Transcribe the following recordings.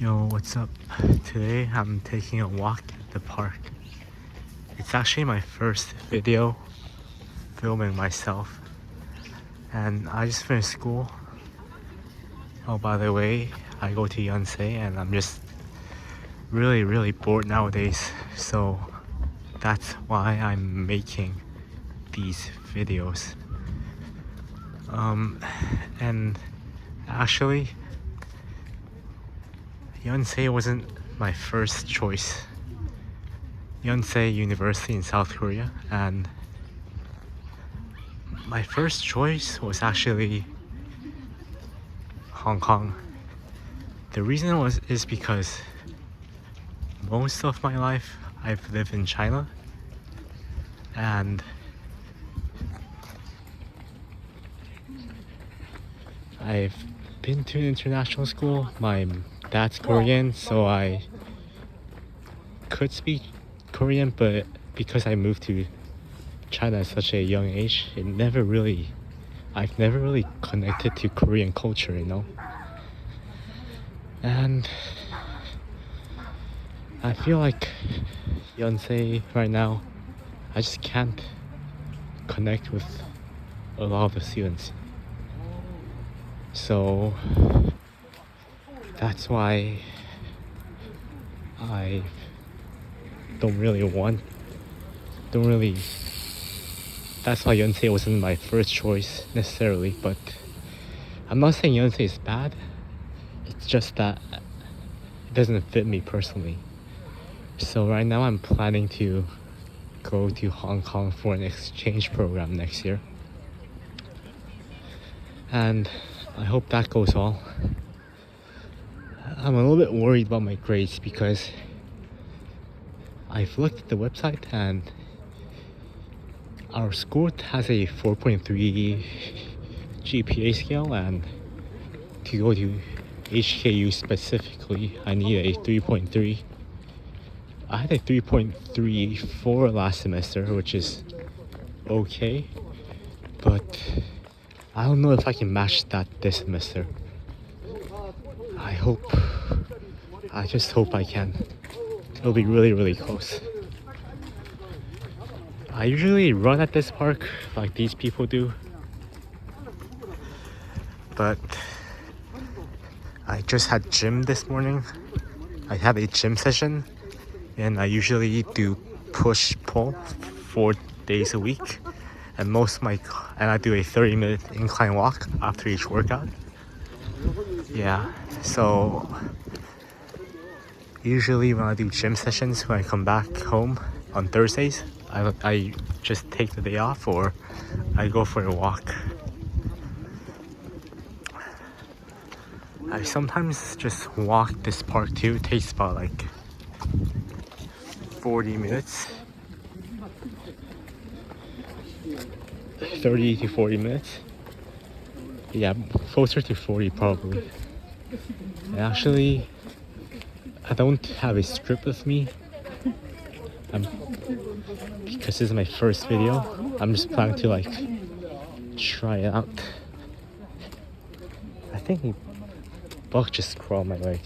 Yo, what's up? Today I'm taking a walk at the park. It's actually my first video filming myself, and I just finished school. Oh, by the way, I go to Yonsei and I'm just really bored nowadays, so that's why I'm making these videos. And actually, Yonsei wasn't my first choice. Yonsei University in South Korea, and my first choice was actually Hong Kong. The reason is because most of my life I've lived in China, and I've been to an international school. My dad's Korean, so I could speak Korean, but because I moved to China at such a young age, I've never really connected to Korean culture, you know? And I feel like Yonsei right now, I just can't connect with a lot of the students. So that's why I that's why Yonsei wasn't my first choice necessarily, but I'm not saying Yonsei is bad. It's just that it doesn't fit me personally. So right now I'm planning to go to Hong Kong for an exchange program next year. And I hope that goes well. I'm a little bit worried about my grades because I've looked at the website and our school has a 4.3 GPA scale, and to go to HKU specifically, I need a 3.3. I had a 3.34 last semester, which is okay, but I don't know if I can match that this semester. I just hope I can. It'll be really close. I usually run at this park like these people do, but I just had gym this morning. I had a gym session, and I usually do push-pull 4 days a week, and I do a 30-minute incline walk after each workout. Yeah, so usually when I do gym sessions, when I come back home on Thursdays, I just take the day off or I go for a walk. I sometimes just walk this park too. It takes about like 40 minutes. 30 to 40 minutes. Yeah, closer to 40 probably. And actually, I don't have a script with me. Because this is my first video, I'm just planning to like try it out. I think a bug just crawled my leg.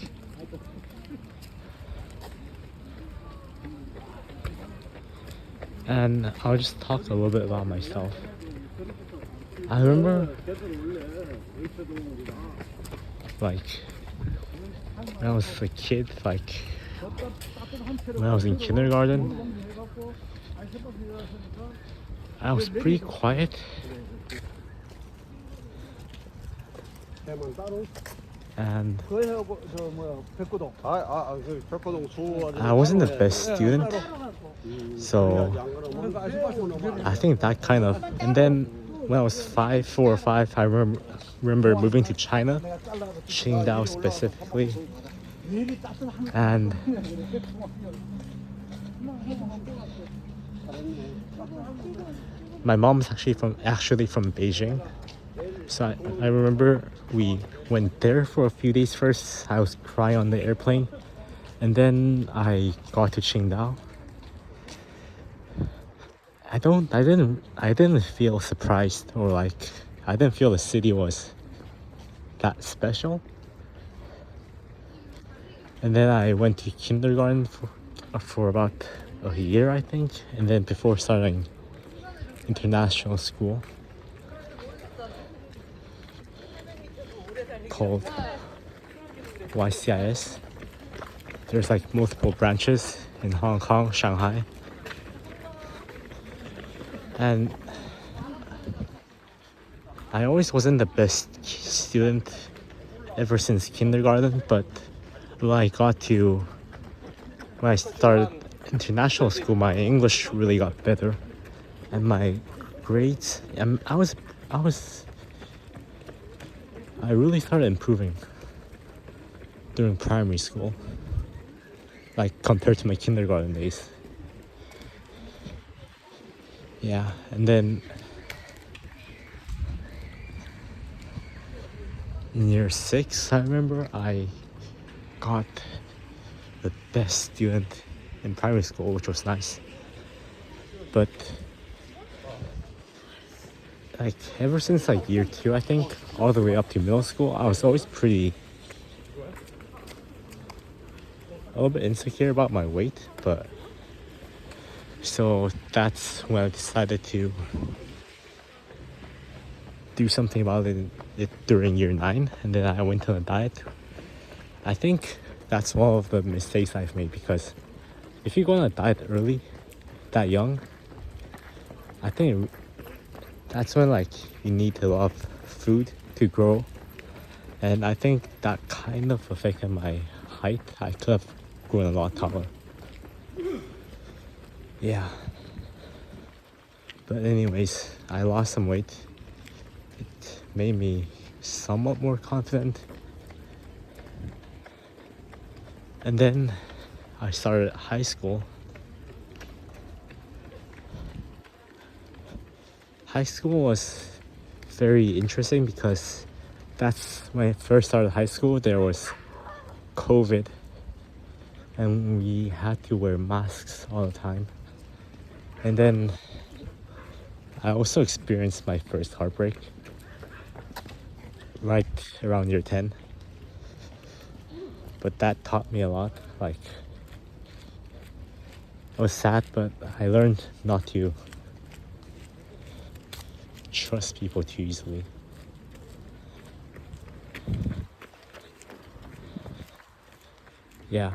And I'll just talk a little bit about myself. I remember like when I was a kid, like when I was in kindergarten, I was pretty quiet. And I wasn't the best student, so I think that kind of. And then when I was 4 or 5, I remember moving to China, Qingdao specifically, and my mom's actually from Beijing. So I remember we went there for a few days first. I was crying on the airplane, and then I got to Qingdao. I didn't feel surprised or like I didn't feel the city was that special. And then I went to kindergarten for about a year, I think, and then before starting international school called YCIS. There's like multiple branches in Hong Kong, Shanghai, and I always wasn't the best student ever since kindergarten, but when I started international school, my English really got better, and my grades, I really started improving during primary school, like compared to my kindergarten days. Yeah, and then in year 6, I remember I got the best student in primary school, which was nice. But like ever since like year 2, I think, all the way up to middle school, I was always a little bit insecure about my weight, but so that's when I decided to do something about it during year 9, and then I went on a diet. I think that's one of the mistakes I've made, because if you go on a diet early, that young, I think that's when like you need a lot of food to grow, and I think that kind of affected my height. I could have grown a lot taller. Yeah. But anyways, I lost some weight. It made me somewhat more confident. And then I started high school. High school was very interesting because that's when I first started high school. There was COVID and we had to wear masks all the time. And then I also experienced my first heartbreak right around year 10. But that taught me a lot. Like, I was sad, but I learned not to trust people too easily. Yeah.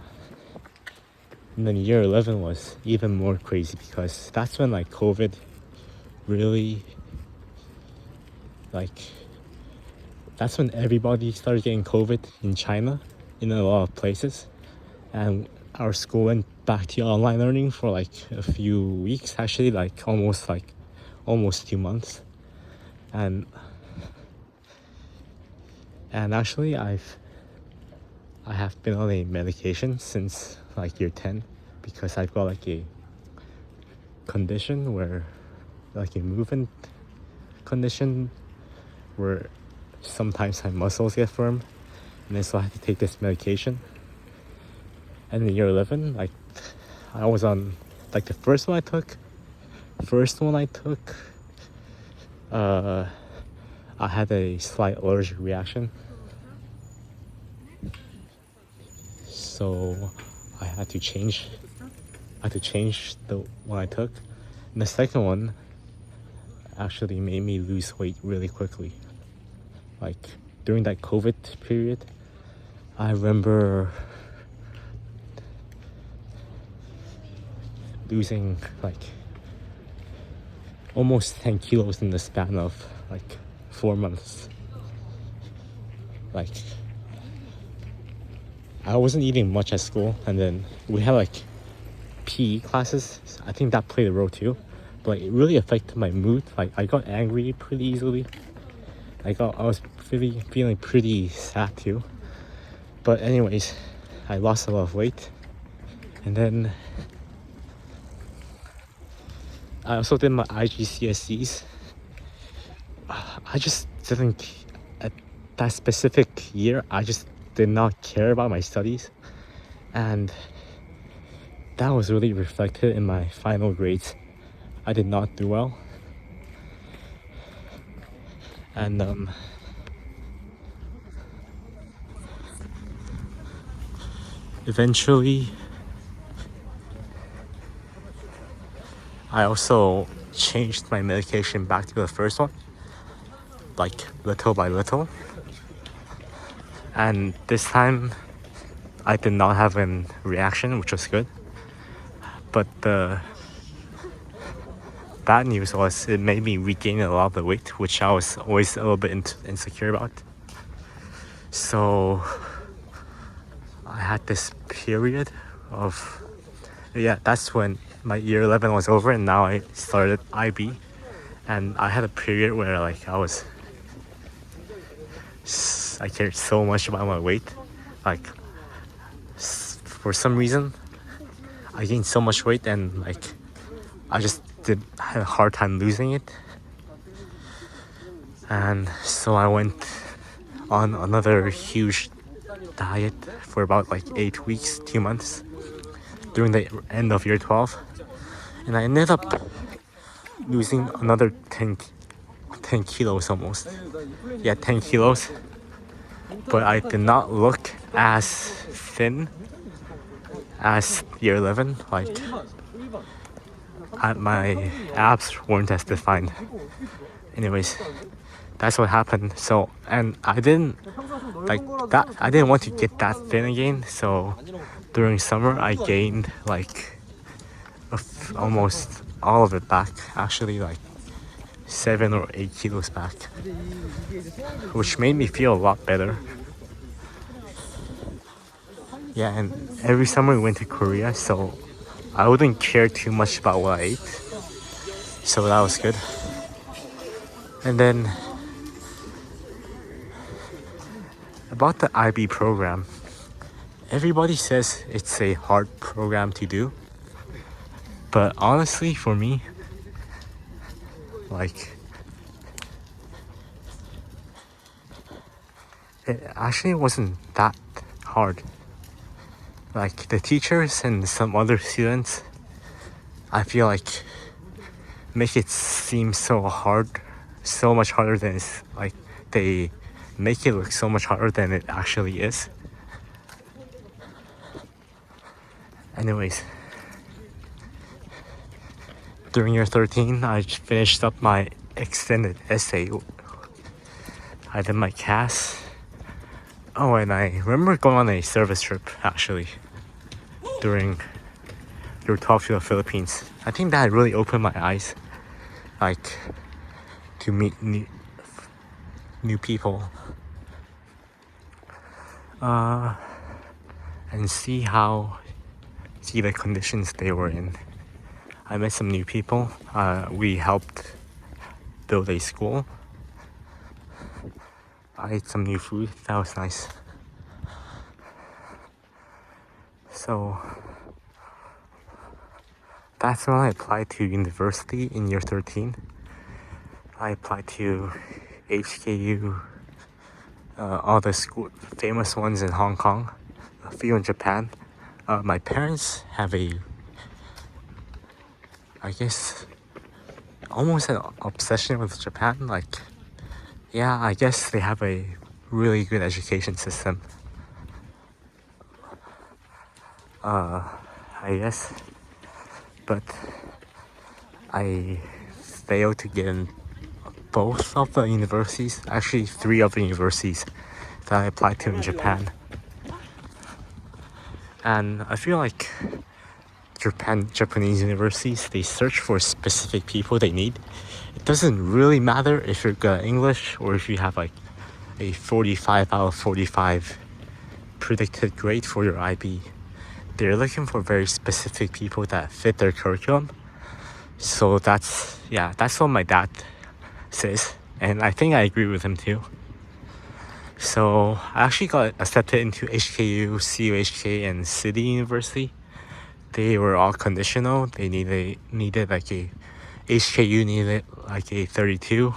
And then year 11 was even more crazy because that's when like COVID really, like, that's when everybody started getting COVID in China, in a lot of places. And our school went back to online learning for like a few weeks, actually, like almost 2 months. And actually I have been on a medication since like year 10 because I've got like a condition where, like a movement condition where sometimes my muscles get firm, and then so I had to take this medication. And in year 11, like, I was on, like, the first one I took, I had a slight allergic reaction, so I had to change the one I took. And the second one actually made me lose weight really quickly. Like, during that COVID period, I remember losing like almost 10 kilos in the span of like 4 months. Like, I wasn't eating much at school, and then we had like PE classes. I think that played a role too, but like, it really affected my mood. Like, I got angry pretty easily. I was feeling pretty sad too. But anyways, I lost a lot of weight, and then I also did my IGCSEs. I just didn't, at that specific year, I just did not care about my studies, and that was really reflected in my final grades. I did not do well, and eventually I also changed my medication back to the first one, like little by little. And this time I did not have a reaction, which was good. But the bad news was it made me regain a lot of the weight, which I was always a little bit insecure about. So I had this period of, yeah, that's when my year 11 was over, and now I started IB. And I had a period where like I cared so much about my weight. Like for some reason I gained so much weight, and like I just had a hard time losing it. And so I went on another huge diet for about like 8 weeks, 2 months during the end of year 12, and I ended up losing another 10 kilos almost. Yeah, 10 kilos. But I did not look as thin as year 11. Like my abs weren't as defined. Anyways, that's what happened. So, and I didn't like that. I didn't want to get that thin again. So during summer, I gained like almost all of it back. Actually, like 7 or 8 kilos back, which made me feel a lot better. Yeah, and every summer we went to Korea, so I wouldn't care too much about what I ate. So that was good. And then about the IB program, everybody says it's a hard program to do. But honestly, for me, like, it actually wasn't that hard. Like the teachers and some other students, I feel like make it seem so hard, so much harder than it's like. They make it look so much harder than it actually is. Anyways, during year 13, I finished up my extended essay. I did my CAS. Oh, and I remember going on a service trip actually during year 12 to the Philippines. I think that really opened my eyes, like, to meet new people, and see the conditions they were in. I met some new people. We helped build a school. I ate some new food. That was nice. So that's when I applied to university in year 13. I applied to HKU, all the famous ones in Hong Kong, a few in Japan. My parents have I guess, almost an obsession with Japan. Like, yeah, I guess they have a really good education system. I guess. But I failed to get in both of the universities, actually 3 of the universities that I applied to in Japan. And I feel like Japanese universities, they search for specific people they need. It doesn't really matter if you're good at English or if you have like a 45 out of 45 predicted grade for your IB. They're looking for very specific people that fit their curriculum. So that's what my dad says, and I think I agree with him too. So I actually got accepted into HKU, CUHK, and City University. They were all conditional. They needed like a HKU needed like a 32.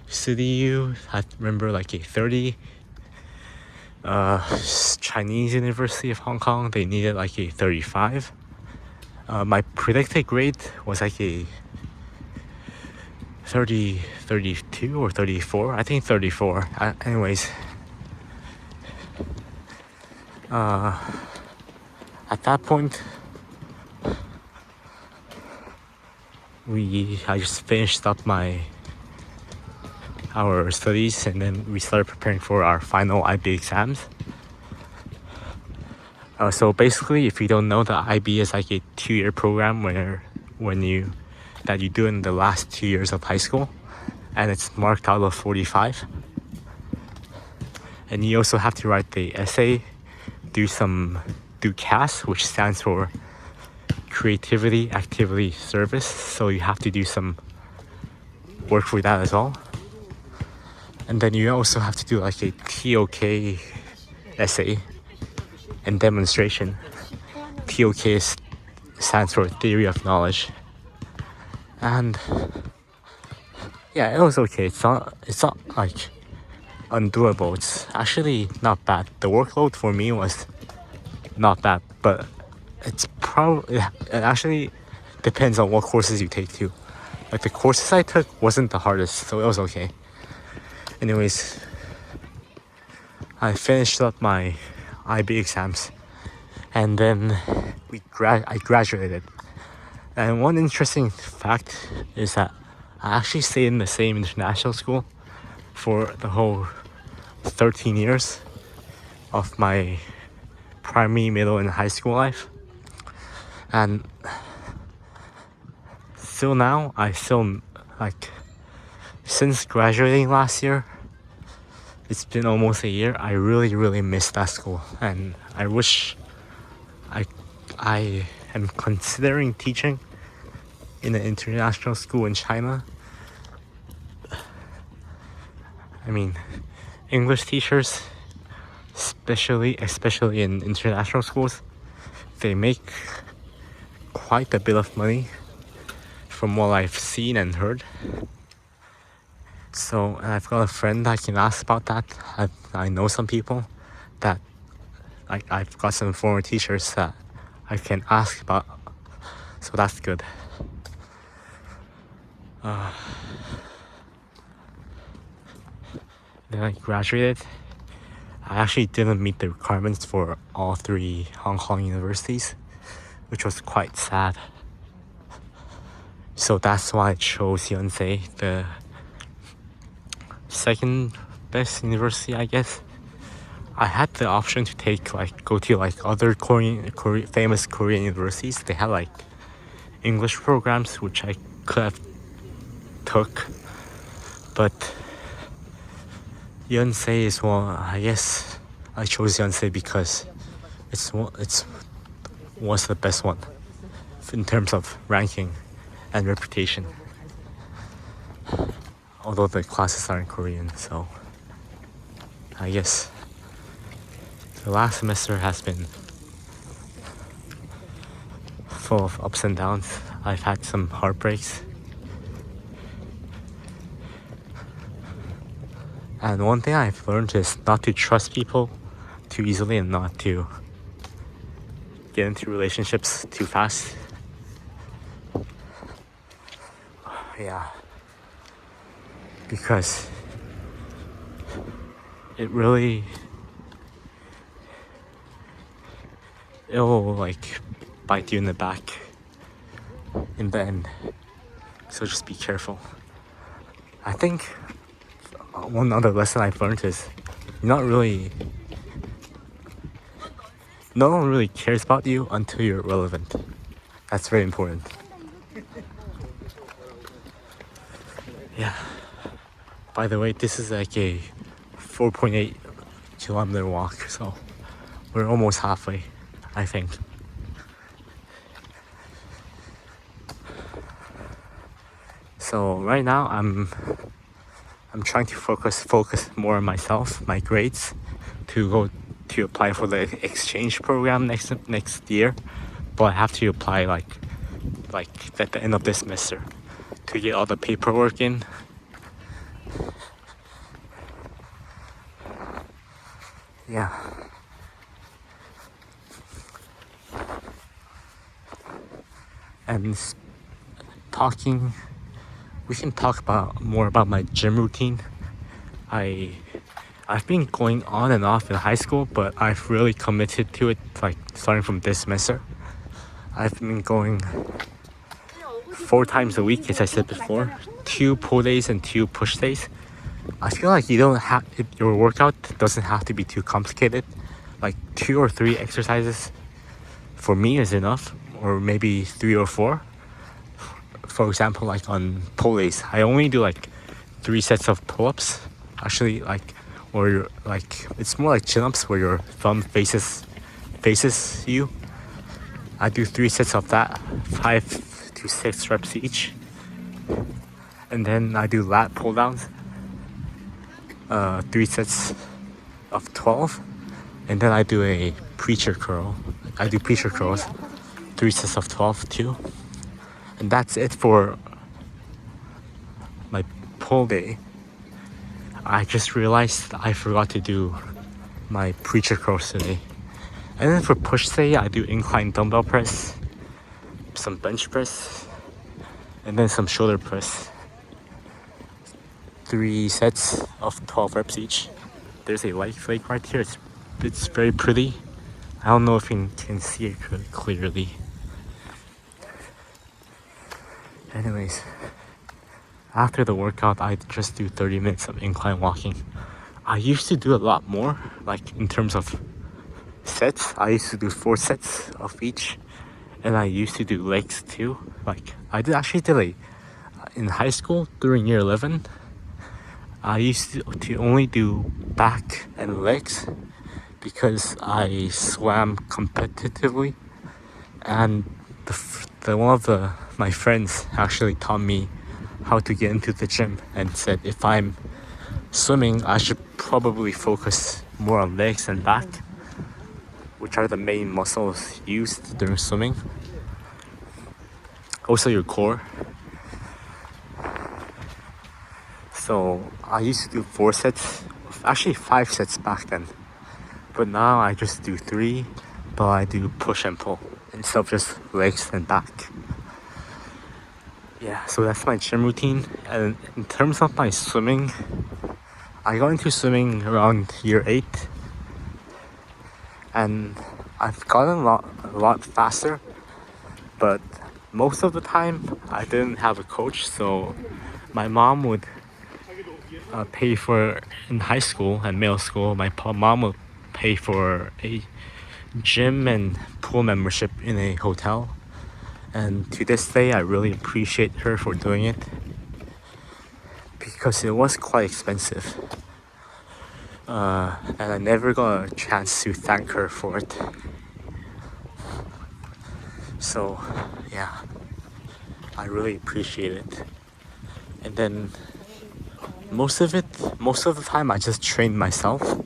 City U, I remember like a 30. Chinese University of Hong Kong, they needed like a 35. My predicted grade was like a 32 or 34. I think 34. Anyways, At that point, I just finished up our studies, and then we started preparing for our final IB exams. So basically, if you don't know, the IB is like a 2-year program that you do in the last 2 years of high school, and it's marked out of 45. And you also have to write the essay, do CAS, which stands for Creativity, Activity, Service. So you have to do some work for that as well. And then you also have to do like a TOK essay and demonstration. TOK stands for Theory of Knowledge. And yeah, it was okay. It's not like undoable. It's actually not bad. The workload for me was not bad, but it actually depends on what courses you take too. Like the courses I took wasn't the hardest, so it was okay. Anyways, I finished up my IB exams, and then I graduated. And one interesting fact is that I actually stayed in the same international school for the whole 13 years of my primary, middle, and high school life. And still now, since graduating last year, it's been almost a year. I really miss that school, and I wish I am considering teaching in an international school in China. I mean, English teachers, especially in international schools, they make quite a bit of money from what I've seen and heard. So I've got a friend I can ask about that. I know some people that I've got some former teachers that I can ask about. So that's good. Then I graduated. I actually didn't meet the requirements for all 3 Hong Kong universities, which was quite sad. So that's why I chose Yonsei, the second best university, I guess. I had the option to go to other famous Korean universities. They had English programs, which I could have took, but Yonsei is one. I guess I chose Yonsei because it was the best one in terms of ranking and reputation. Although the classes are in Korean, so I guess the last semester has been full of ups and downs. I've had some heartbreaks. And one thing I've learned is not to trust people too easily and not to get into relationships too fast. Yeah. Because it'll bite you in the back in the end. So just be careful. I think one other lesson I've learned is no one really cares about you until you're relevant. That's very important. Yeah. By the way, this is a 4.8 kilometer walk, so we're almost halfway, I think. So right now I'm trying to focus more on myself, my grades, to go to apply for the exchange program next year. But I have to apply like at the end of this semester to get all the paperwork in. Yeah. And we can talk more about my gym routine. I I've been going on and off in high school, but I've really committed to it, like starting from this semester. I've been going 4 times a week, as I said before, 2 pull days and 2 push days. I feel like you don't have your workout doesn't have to be too complicated. Like 2 or 3 exercises for me is enough, or maybe 3 or 4. For example, like on pull days, I only do like 3 sets of pull-ups. Actually, like, or like it's more like chin-ups where your thumb faces you. I do 3 sets of that, 5 to 6 reps each, and then I do lat pull downs, 3 sets of 12, and then I do a preacher curl. I do preacher curls, 3 sets of 12 too, and that's it for my pull day. I just realized I forgot to do my preacher curls today. And then for push day, I do incline dumbbell press, some bench press, and then some shoulder press. 3 sets of 12 reps each. There's a light flake right here. It's very pretty. I don't know if you can see it clearly. Anyways, after the workout, I just do 30 minutes of incline walking. I used to do a lot more, like in terms of sets. I used to do 4 sets of each, and I used to do legs too. Like I actually did in high school during year 11. I used to only do back and legs because I swam competitively, and one of my friends actually taught me how to get into the gym and said if I'm swimming, I should probably focus more on legs and back, which are the main muscles used during swimming. Also your core. So I used to do 4 sets, actually 5 sets back then. But now I just do 3, but I do push and pull instead of just legs and back. Yeah, so that's my gym routine. And in terms of my swimming, I got into swimming around year 8. And I've gotten a lot faster. But most of the time, I didn't have a coach. So my mom would pay for, in high school and middle school, my mom would pay for a gym and pool membership in a hotel. And to this day, I really appreciate her for doing it because it was quite expensive. And I never got a chance to thank her for it. So, yeah, I really appreciate it. And then most of the time, I just train myself.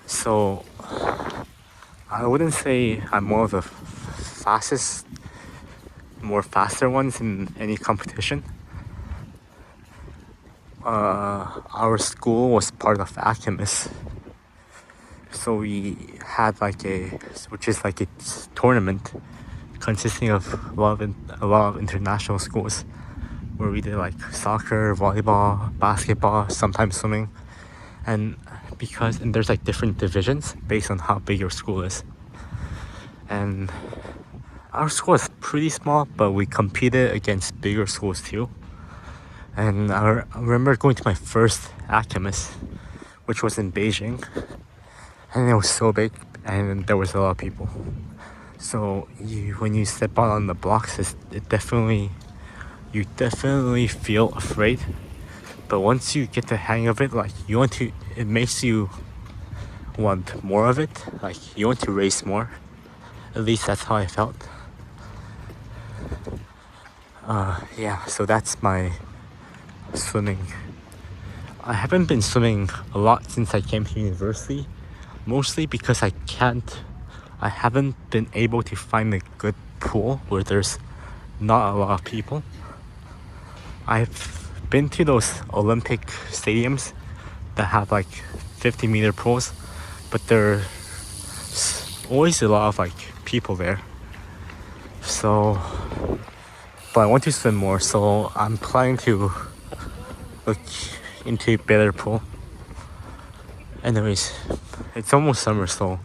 So I wouldn't say I'm one of the faster ones in any competition. Our school was part of Acamus, so we had which is like a tournament consisting of a lot of international schools, where we did like soccer, volleyball, basketball, sometimes swimming, and there's like different divisions based on how big your school is. And our school is pretty small, but we competed against bigger schools too. And I remember going to my first Acamus, which was in Beijing, and it was so big, and there was a lot of people. So when you step out on the blocks, you definitely feel afraid. But once you get the hang of it, it makes you want more of it. Like you want to race more. At least that's how I felt. Yeah, so that's my swimming. I haven't been swimming a lot since I came to university, mostly because I haven't been able to find a good pool where there's not a lot of people. I've been to those Olympic stadiums that have like 50-meter pools, but there's always a lot of like people there. So, but I want to swim more, so I'm planning to look into a better pool. Anyways, it's almost summer, so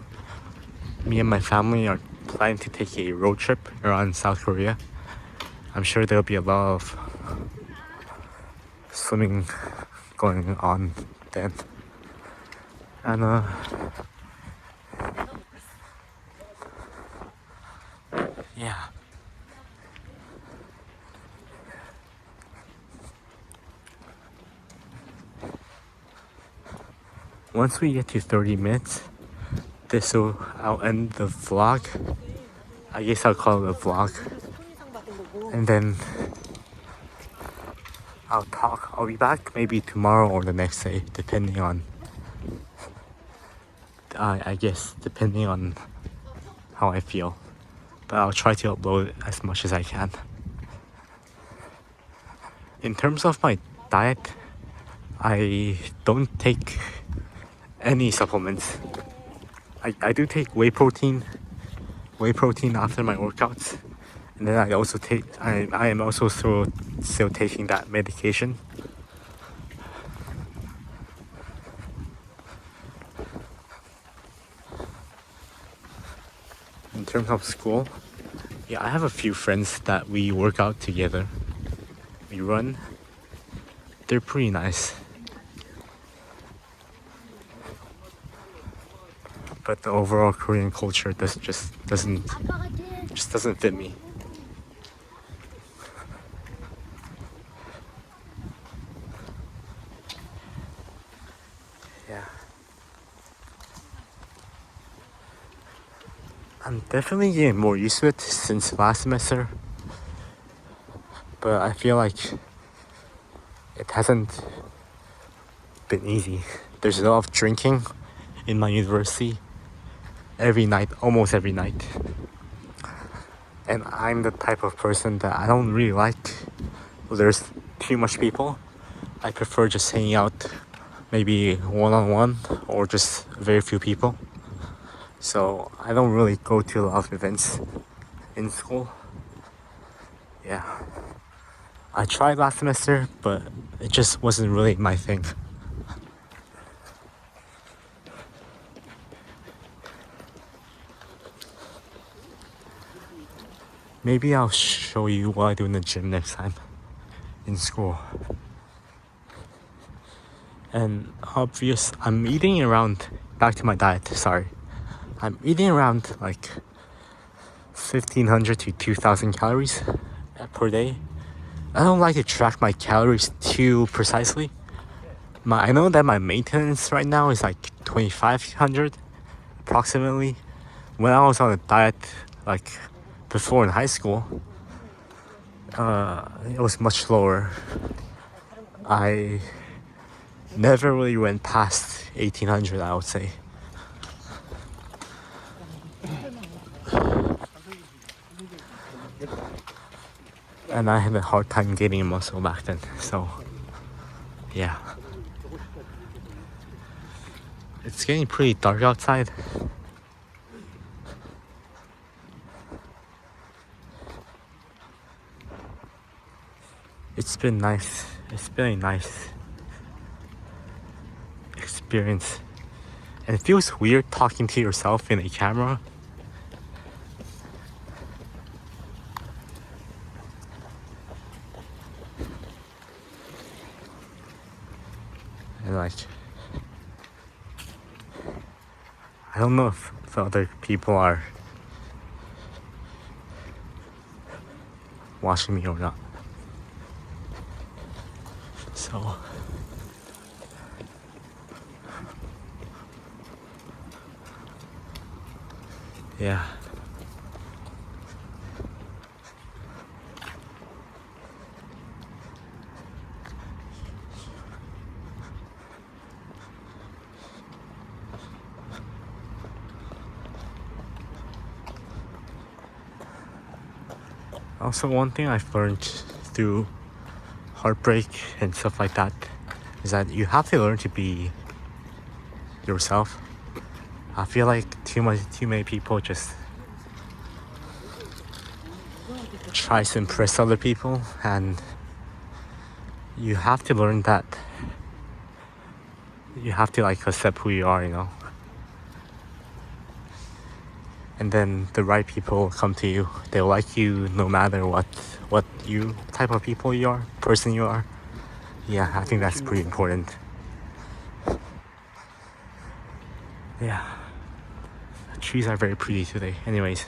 me and my family are planning to take a road trip around South Korea. I'm sure there'll be a lot of swimming going on then. And yeah. Once we get to 30 minutes, I'll end the vlog. I guess I'll call it a vlog. And then I'll be back maybe tomorrow or the next day, depending on, I guess, depending on how I feel. But I'll try to upload as much as I can. In terms of my diet, I don't take any supplements. I do take whey protein after my workouts, and then I am also still taking that medication. In terms of school, yeah, I have a few friends that we work out together. We run. They're pretty nice. But the overall Korean culture just doesn't fit me. Yeah. I'm definitely getting more used to it since last semester. But I feel like it hasn't been easy. There's a lot of drinking in my university every night, almost every night. And I'm the type of person that I don't really like there's too much people. I prefer just hanging out maybe one-on-one or just very few people. So I don't really go to a lot of events in school. Yeah. I tried last semester, but it just wasn't really my thing. Maybe I'll show you what I do in the gym next time in school. And I'm eating around, back to my diet, sorry. I'm eating around like 1,500 to 2,000 calories per day. I don't like to track my calories too precisely. I know that my maintenance right now is like 2,500 approximately. When I was on a diet like before in high school, it was much lower. I never really went past 1,800, I would say. And I had a hard time gaining muscle back then, so yeah. It's getting pretty dark outside. It's been nice. It's been a nice experience. And it feels weird talking to yourself in a camera. And like, I don't know if other people are watching me or not. So yeah. Also, one thing I've learned through heartbreak and stuff like that is that you have to learn to be yourself. I feel like too many people just try to impress other people, and you have to learn that You have to like accept who you are, you know. And then the right people come to you. They'll like you no matter what you type of people you are, person you are. Yeah, I think that's pretty important. Yeah. The trees are very pretty today. Anyways,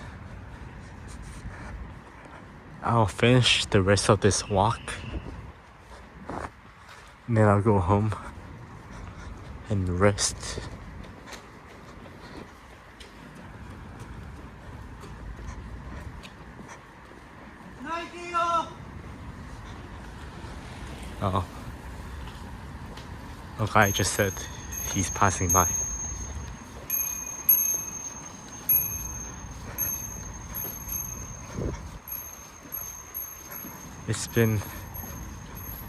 I'll finish the rest of this walk. And then I'll go home and rest. Oh. A guy just said he's passing by. It's been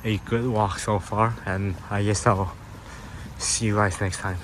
a good walk so far, and I guess I'll see you guys next time.